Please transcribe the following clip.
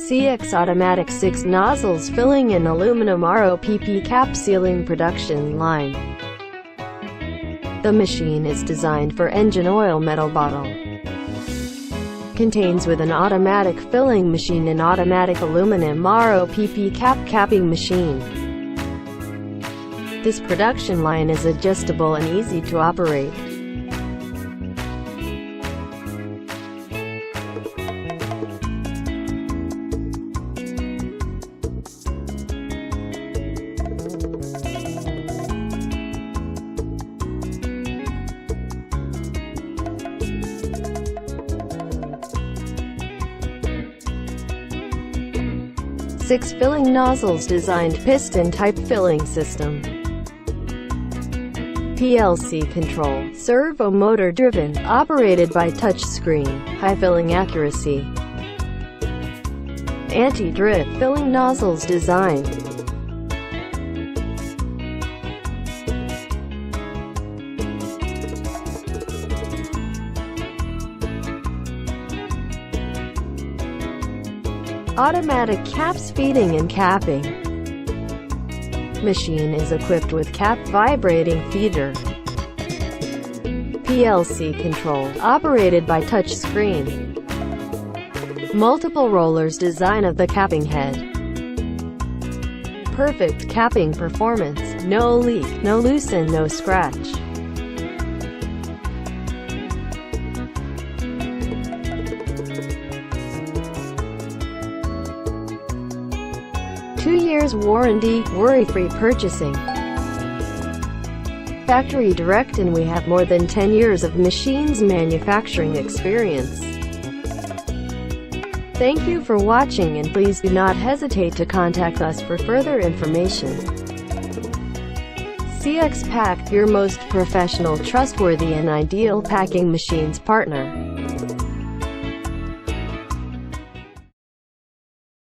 CX Automatic 6 Nozzles Filling and Aluminum ROPP Cap Sealing Production Line. The machine is designed for engine oil metal bottle. Contains with an automatic filling machine and automatic aluminum ROPP cap capping machine. This production line is adjustable and easy to operate. Six filling nozzles designed piston-type filling system. PLC control, servo motor driven, operated by touch screen, high filling accuracy. Anti-drip filling nozzles designed. Automatic caps feeding and capping. Machine is equipped with cap vibrating feeder. PLC control, operated by touch screen. Multiple rollers design of the capping head. Perfect capping performance, no leak, no loosen, no scratch. Two years warranty, worry-free purchasing. Factory direct, and we have more than 10 years of machines manufacturing experience. Thank you for watching, and please do not hesitate to contact us for further information. CX Pack, your most professional, trustworthy and ideal packing machines partner.